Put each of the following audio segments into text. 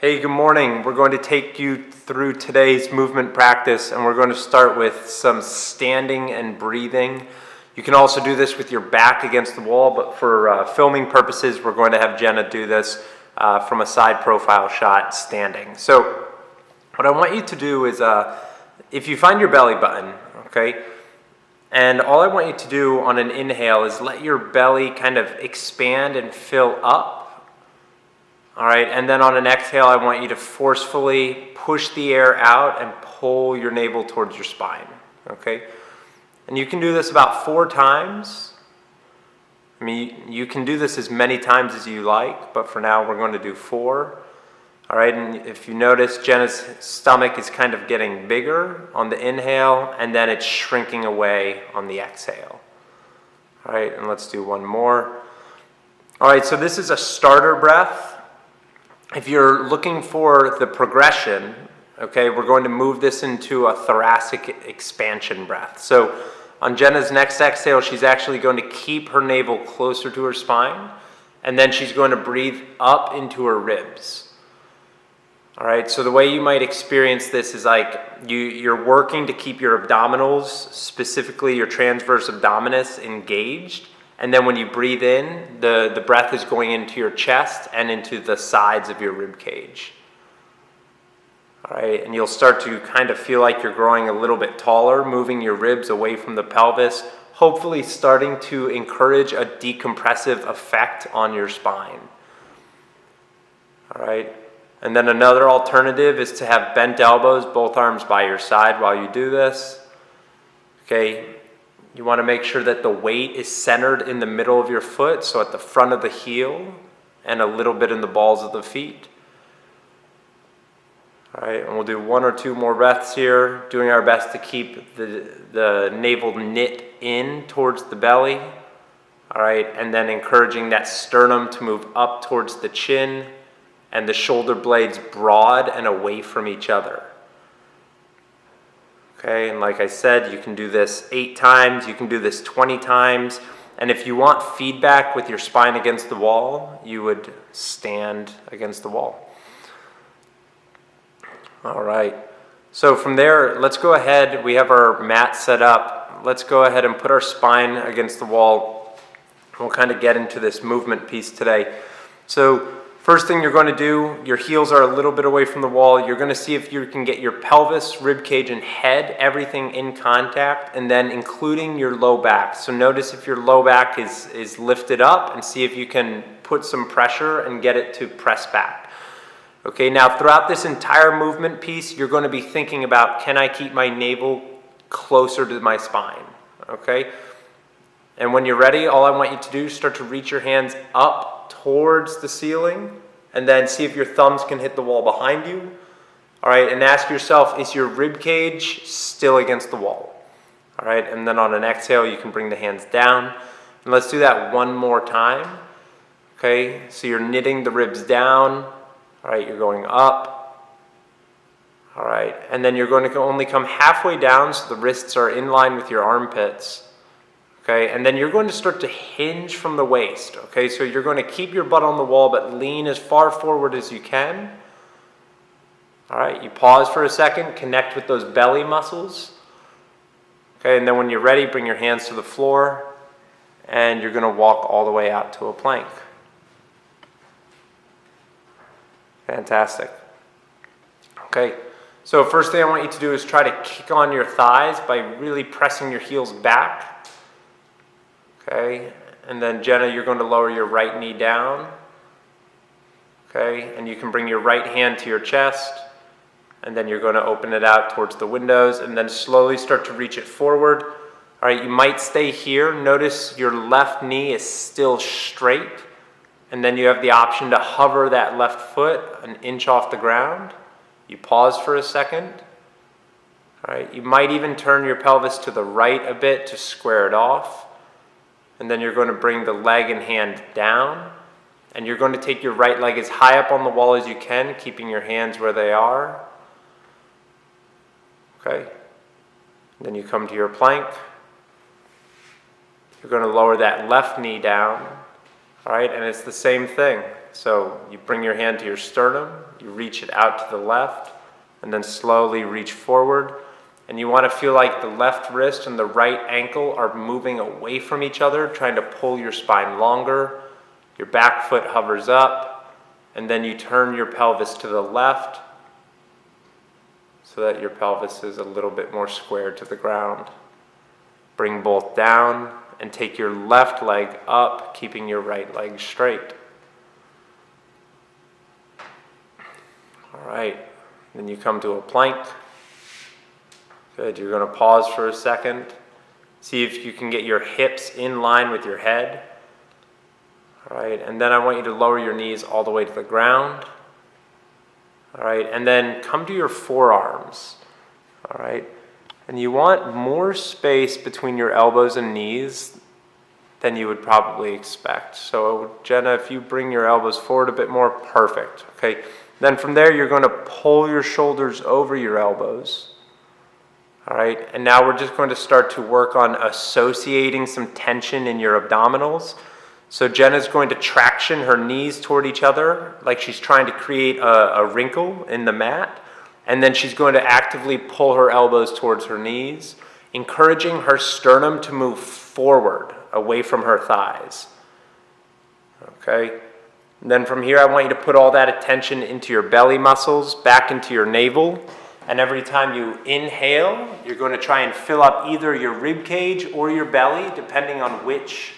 Hey, good morning. We're going to take you through today's movement practice, and we're going to start with some standing and breathing. You can also do this with your back against the wall, but for filming purposes, we're going to have Jenna do this from a side profile shot standing. So what I want you to do is, if you find your belly button, okay, and all I want you to do on an inhale is let your belly kind of expand and fill up. All right, and then on an exhale, I want you to forcefully push the air out and pull your navel towards your spine, okay? And you can do this about 4 times. I mean, you can do this as many times as you like, but for now, we're going to do 4. All right, and if you notice, Jenna's stomach is kind of getting bigger on the inhale, and then it's shrinking away on the exhale. All right, and let's do one more. All right, so this is a starter breath. If you're looking for the progression, okay, we're going to move this into a thoracic expansion breath. So on Jenna's next exhale, she's actually going to keep her navel closer to her spine, and then she's going to breathe up into her ribs. All right, so the way you might experience this is like you're working to keep your abdominals, specifically your transverse abdominis, engaged. And then when you breathe in, the breath is going into your chest and into the sides of your rib cage. All right, and you'll start to kind of feel like you're growing a little bit taller, moving your ribs away from the pelvis, hopefully starting to encourage a decompressive effect on your spine. All right, and then another alternative is to have bent elbows, both arms by your side while you do this. Okay. You want to make sure that the weight is centered in the middle of your foot, so at the front of the heel and a little bit in the balls of the feet. All right, and we'll do 1 or 2 more breaths here, doing our best to keep the navel knit in towards the belly. All right, and then encouraging that sternum to move up towards the chin and the shoulder blades broad and away from each other. Okay, and like I said, you can do this 8 times, you can do this 20 times, and if you want feedback with your spine against the wall, you would stand against the wall. All right, so from there, let's go ahead, we have our mat set up, let's go ahead and put our spine against the wall. We'll kind of get into this movement piece today. So first thing you're going to do, your heels are a little bit away from the wall. You're going to see if you can get your pelvis, rib cage, and head, everything in contact, and then including your low back. So notice if your low back is lifted up and see if you can put some pressure and get it to press back. Okay, now throughout this entire movement piece, you're going to be thinking about, can I keep my navel closer to my spine? Okay, and when you're ready, all I want you to do is start to reach your hands up towards the ceiling, and then see if your thumbs can hit the wall behind you. All right, and ask yourself, is your rib cage still against the wall? All right, and then on an exhale, you can bring the hands down. And let's do that one more time. Okay, so you're knitting the ribs down. All right, you're going up. All right, and then you're going to only come halfway down so the wrists are in line with your armpits. Okay, and then you're going to start to hinge from the waist. Okay, so you're going to keep your butt on the wall, but lean as far forward as you can. All right, you pause for a second, connect with those belly muscles. Okay, and then when you're ready, bring your hands to the floor, and you're going to walk all the way out to a plank. Fantastic. Okay, so first thing I want you to do is try to kick on your thighs by really pressing your heels back. Okay, and then Jenna, you're going to lower your right knee down. Okay, and you can bring your right hand to your chest, and then you're going to open it out towards the windows, and then slowly start to reach it forward. All right, you might stay here. Notice your left knee is still straight, and then you have the option to hover that left foot an inch off the ground. You pause for a second. All right, you might even turn your pelvis to the right a bit to square it off. And then you're going to bring the leg and hand down, and you're going to take your right leg as high up on the wall as you can, keeping your hands where they are. Okay. And then you come to your plank. You're going to lower that left knee down. All right, and it's the same thing. So you bring your hand to your sternum, you reach it out to the left, and then slowly reach forward. And you want to feel like the left wrist and the right ankle are moving away from each other, trying to pull your spine longer. Your back foot hovers up, and then you turn your pelvis to the left so that your pelvis is a little bit more square to the ground. Bring both down and take your left leg up, keeping your right leg straight. All right, then you come to a plank. Good, you're going to pause for a second. See if you can get your hips in line with your head. All right, and then I want you to lower your knees all the way to the ground. All right, and then come to your forearms. All right, and you want more space between your elbows and knees than you would probably expect. So Jenna, if you bring your elbows forward a bit more, perfect. Okay, then from there you're going to pull your shoulders over your elbows. All right, and now we're just going to start to work on associating some tension in your abdominals. So Jenna's going to traction her knees toward each other like she's trying to create a wrinkle in the mat. And then she's going to actively pull her elbows towards her knees, encouraging her sternum to move forward away from her thighs. Okay, and then from here I want you to put all that attention into your belly muscles, back into your navel. And every time you inhale, you're going to try and fill up either your rib cage or your belly, depending on which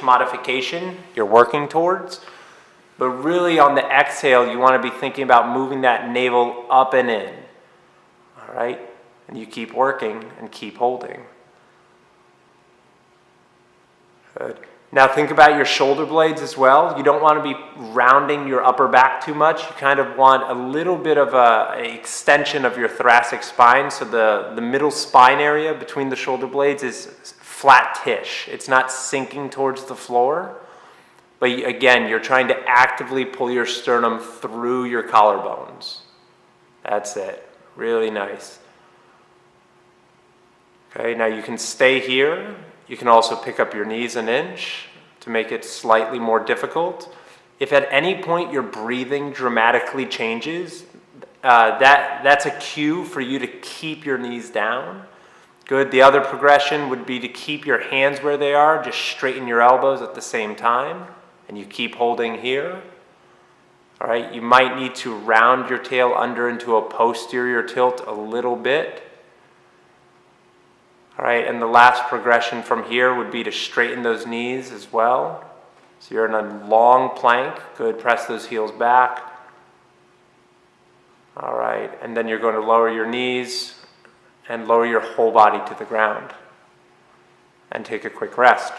modification you're working towards. But really on the exhale, you want to be thinking about moving that navel up and in. All right? And you keep working and keep holding. Good. Now think about your shoulder blades as well. You don't want to be rounding your upper back too much. You kind of want a little bit of an extension of your thoracic spine. So the middle spine area between the shoulder blades is flat-ish. It's not sinking towards the floor. But again, you're trying to actively pull your sternum through your collarbones. That's it. Really nice. Okay, now you can stay here. You can also pick up your knees an inch to make it slightly more difficult. If at any point your breathing dramatically changes, that's a cue for you to keep your knees down. Good. The other progression would be to keep your hands where they are, just straighten your elbows at the same time, and you keep holding here. All right, you might need to round your tail under into a posterior tilt a little bit. All right, and the last progression from here would be to straighten those knees as well. So you're in a long plank. Good, press those heels back. All right, and then you're going to lower your knees and lower your whole body to the ground. And take a quick rest.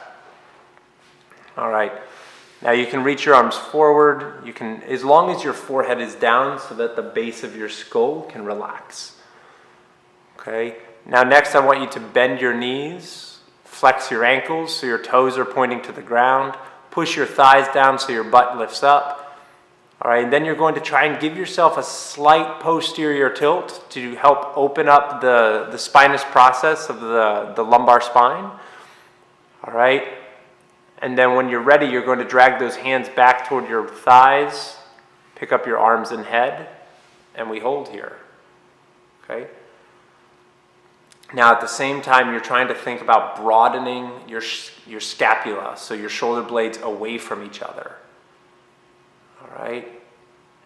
All right, now you can reach your arms forward. You can, as long as your forehead is down so that the base of your skull can relax. Okay. Now next I want you to bend your knees, flex your ankles so your toes are pointing to the ground, push your thighs down so your butt lifts up. All right, and then you're going to try and give yourself a slight posterior tilt to help open up the spinous process of the lumbar spine. All right, and then when you're ready, you're going to drag those hands back toward your thighs, pick up your arms and head, and we hold here. Okay. Now at the same time, you're trying to think about broadening your scapula, so your shoulder blades away from each other. All right?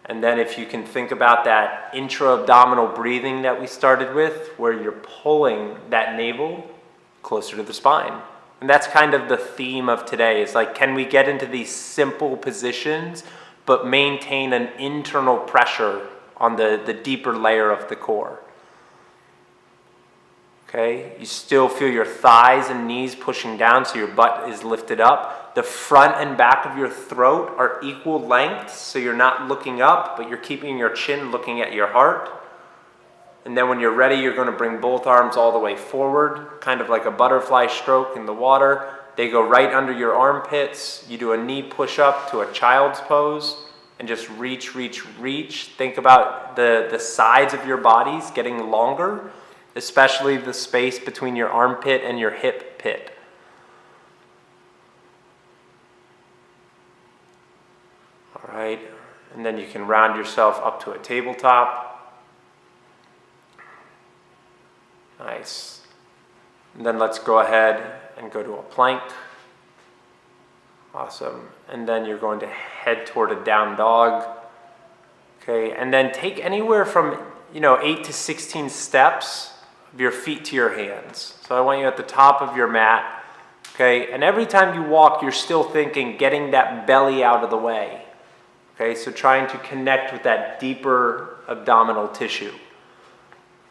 And then if you can think about that intra-abdominal breathing that we started with, where you're pulling that navel closer to the spine. And that's kind of the theme of today, is like, can we get into these simple positions, but maintain an internal pressure on the deeper layer of the core? Okay, you still feel your thighs and knees pushing down so your butt is lifted up. The front and back of your throat are equal length, so you're not looking up, but you're keeping your chin looking at your heart. And then when you're ready, you're going to bring both arms all the way forward, kind of like a butterfly stroke in the water. They go right under your armpits. You do a knee push-up to a child's pose, and just reach, reach, reach. Think about the sides of your bodies getting longer, especially the space between your armpit and your hip pit. All right? And then you can round yourself up to a tabletop. Nice. And then let's go ahead and go to a plank. Awesome. And then you're going to head toward a down dog. Okay, and then take anywhere from 8 to 16 steps of your feet to your hands. So I want you at the top of your mat. Okay, and every time you walk, you're still thinking getting that belly out of the way. Okay, so trying to connect with that deeper abdominal tissue.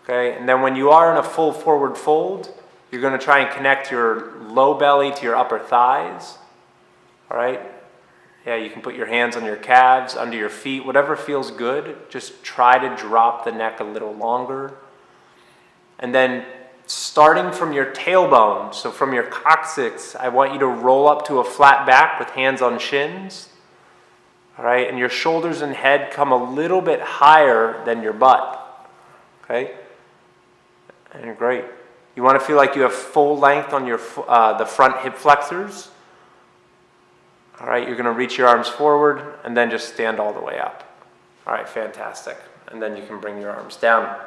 Okay, and then when you are in a full forward fold, you're going to try and connect your low belly to your upper thighs. All right? Yeah, you can put your hands on your calves, under your feet, whatever feels good. Just try to drop the neck a little longer. And then starting from your tailbone, so from your coccyx, I want you to roll up to a flat back with hands on shins. All right? And your shoulders and head come a little bit higher than your butt. Okay? And great. You want to feel like you have full length on your the front hip flexors. All right, you're going to reach your arms forward and then just stand all the way up. All right, fantastic. And then you can bring your arms down.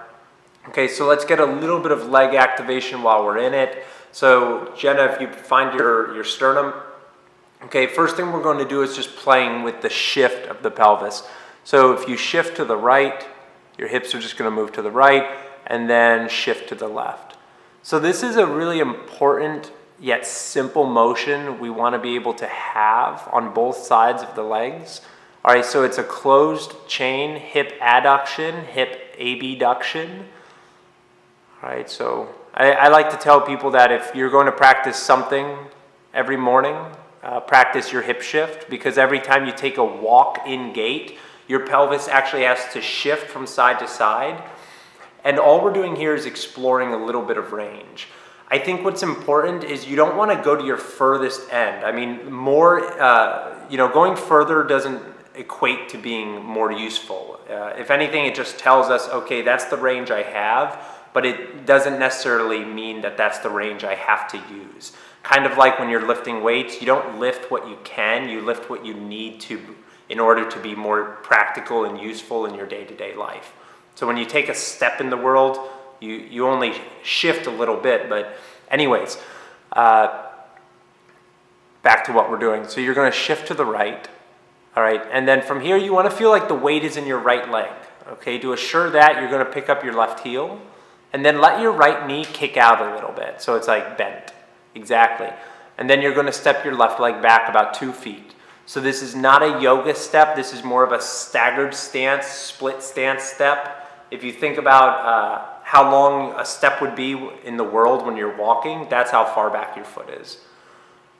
Okay, so let's get a little bit of leg activation while we're in it. So Jenna, if you find your sternum, okay, first thing we're going to do is just playing with the shift of the pelvis. So if you shift to the right, your hips are just going to move to the right and then shift to the left. So this is a really important yet simple motion we want to be able to have on both sides of the legs. All right, so it's a closed chain, hip adduction, hip abduction. All right, so I like to tell people that if you're going to practice something every morning, practice your hip shift, because every time you take a walk-in gait, your pelvis actually has to shift from side to side. And all we're doing here is exploring a little bit of range. I think what's important is you don't want to go to your furthest end. I mean, going further doesn't equate to being more useful. If anything, it just tells us, okay, that's the range I have, but it doesn't necessarily mean that that's the range I have to use. Kind of like when you're lifting weights, you don't lift what you can, you lift what you need to in order to be more practical and useful in your day-to-day life. So when you take a step in the world, you only shift a little bit, but anyways, back to what we're doing. So you're going to shift to the right, all right? And then from here, you want to feel like the weight is in your right leg, okay? To assure that, you're going to pick up your left heel, and then let your right knee kick out a little bit, so it's like bent, exactly. And then you're going to step your left leg back about 2 feet. So this is not a yoga step, this is more of a staggered stance, split stance step. If you think about how long a step would be in the world when you're walking, that's how far back your foot is.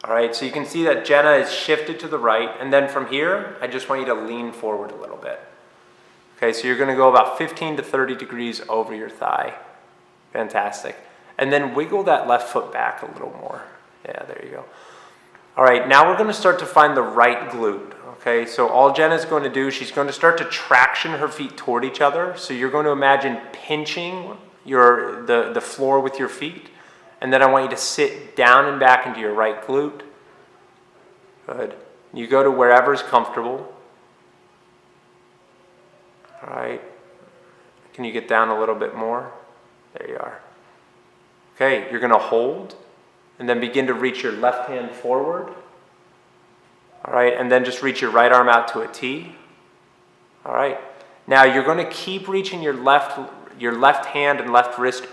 All right, so you can see that Jenna is shifted to the right, and then from here, I just want you to lean forward a little bit. Okay, so you're gonna go about 15 to 30 degrees over your thigh. Fantastic. And then wiggle that left foot back a little more. Yeah, there you go. All right, now we're gonna start to find the right glute. Okay, so all Jenna's going to do, she's going to start to traction her feet toward each other. So you're going to imagine pinching the floor with your feet. And then I want you to sit down and back into your right glute. Good. You go to wherever's comfortable. All right. Can you get down a little bit more? There you are. Okay, you're going to hold and then begin to reach your left hand forward. All right, and then just reach your right arm out to a T. All right. Now you're going to keep reaching your left hand and left wrist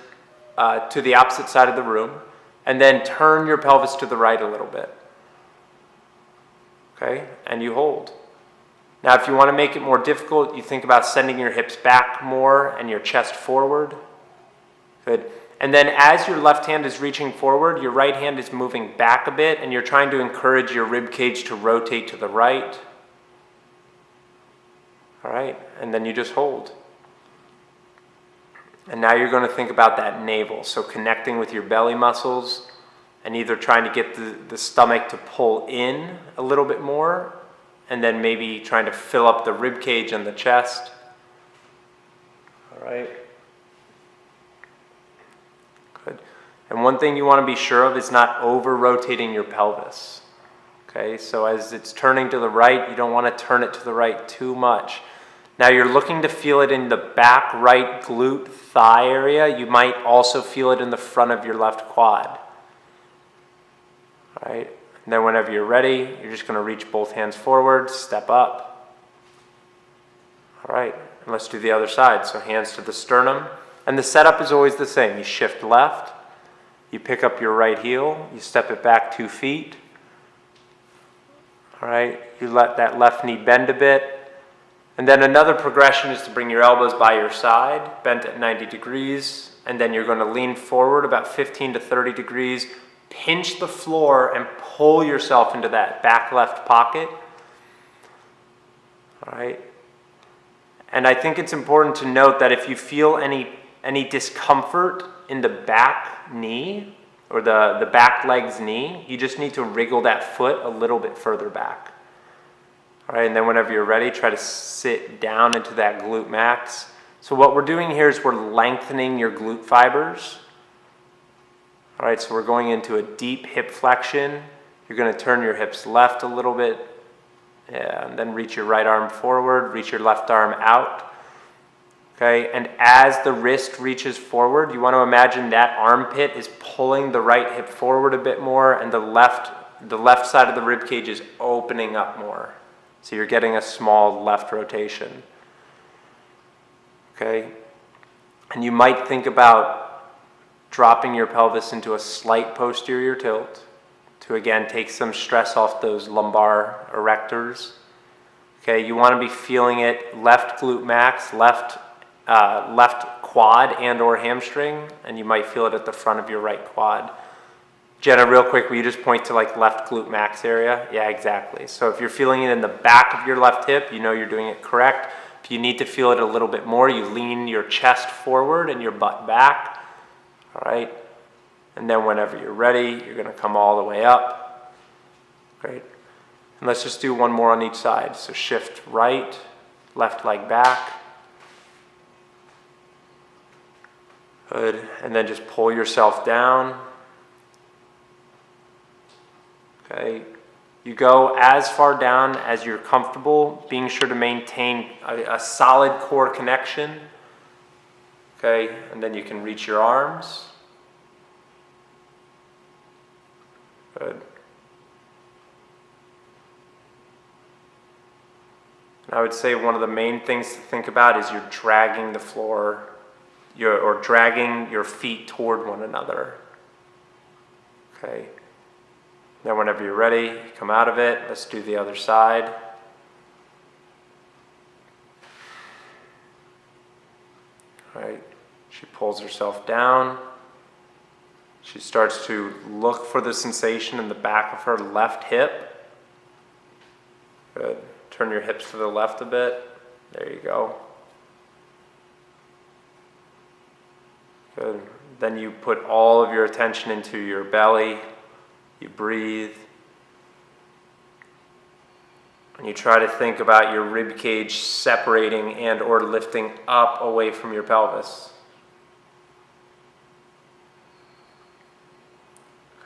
to the opposite side of the room, and then turn your pelvis to the right a little bit. Okay, and you hold. Now if you want to make it more difficult, you think about sending your hips back more and your chest forward. Good. And then as your left hand is reaching forward, your right hand is moving back a bit, and you're trying to encourage your rib cage to rotate to the right. All right, and then you just hold. And now you're going to think about that navel, so connecting with your belly muscles and either trying to get the stomach to pull in a little bit more, and then maybe trying to fill up the rib cage and the chest. All right. Good. And one thing you want to be sure of is not over-rotating your pelvis. Okay, so as it's turning to the right, you don't want to turn it to the right too much. Now you're looking to feel it in the back right glute thigh area. You might also feel it in the front of your left quad. All right, and then whenever you're ready, you're just going to reach both hands forward, step up. All right, and let's do the other side. So hands to the sternum. And the setup is always the same. You shift left, you pick up your right heel, you step it back 2 feet. All right, you let that left knee bend a bit. And then another progression is to bring your elbows by your side, bent at 90 degrees. And then you're going to lean forward about 15 to 30 degrees, pinch the floor, and pull yourself into that back left pocket. All right. And I think it's important to note that if you feel any discomfort in the back knee, or the back leg's knee, you just need to wriggle that foot a little bit further back. All right, and then whenever you're ready, try to sit down into that glute max. So what we're doing here is we're lengthening your glute fibers. All right, so we're going into a deep hip flexion. You're going to turn your hips left a little bit, yeah, and then reach your right arm forward, reach your left arm out. Okay, and as the wrist reaches forward, you want to imagine that armpit is pulling the right hip forward a bit more, and the left side of the rib cage is opening up more. So you're getting a small left rotation. Okay, and you might think about dropping your pelvis into a slight posterior tilt to again take some stress off those lumbar erectors. Okay, you want to be feeling it left glute max, left quad and or hamstring, and you might feel it at the front of your right quad. Jenna, real quick, will you just point to like left glute max area? Yeah, exactly. So if you're feeling it in the back of your left hip, you know you're doing it correct. If you need to feel it a little bit more, you lean your chest forward and your butt back. All right. And then whenever you're ready, you're going to come all the way up. Great. And let's just do one more on each side. So shift right, left leg back. Good. And then just pull yourself down. Okay. You go as far down as you're comfortable, being sure to maintain a solid core connection. Okay. And then you can reach your arms. Good. And I would say one of the main things to think about is you're dragging the floor, or dragging your feet toward one another. Okay. Then whenever you're ready, come out of it. Let's do the other side. All right. She pulls herself down. She starts to look for the sensation in the back of her left hip. Good. Turn your hips to the left a bit. There you go. Good. Then you put all of your attention into your belly. You breathe. And you try to think about your rib cage separating and or lifting up away from your pelvis.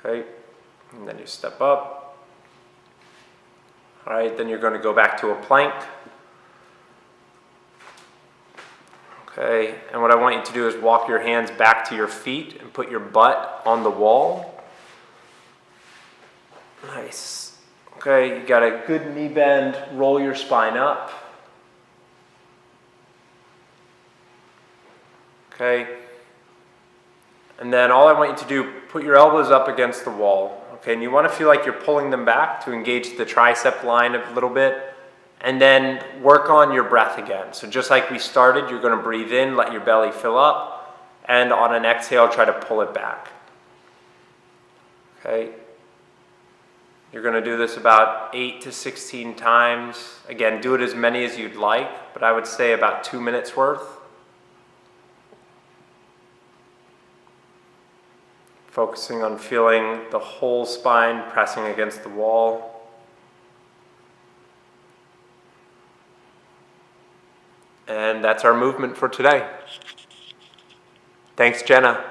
Okay. And then you step up. All right, then you're going to go back to a plank. Okay, and what I want you to do is walk your hands back to your feet and put your butt on the wall. Nice. Okay, you got a good knee bend, roll your spine up. Okay. And then all I want you to do, put your elbows up against the wall. Okay, and you want to feel like you're pulling them back to engage the tricep line a little bit. And then work on your breath again. So just like we started, you're going to breathe in, let your belly fill up, and on an exhale, try to pull it back. Okay. You're going to do this about 8 to 16 times. Again, do it as many as you'd like, but I would say about 2 minutes worth. Focusing on feeling the whole spine pressing against the wall. And that's our movement for today. Thanks, Jenna.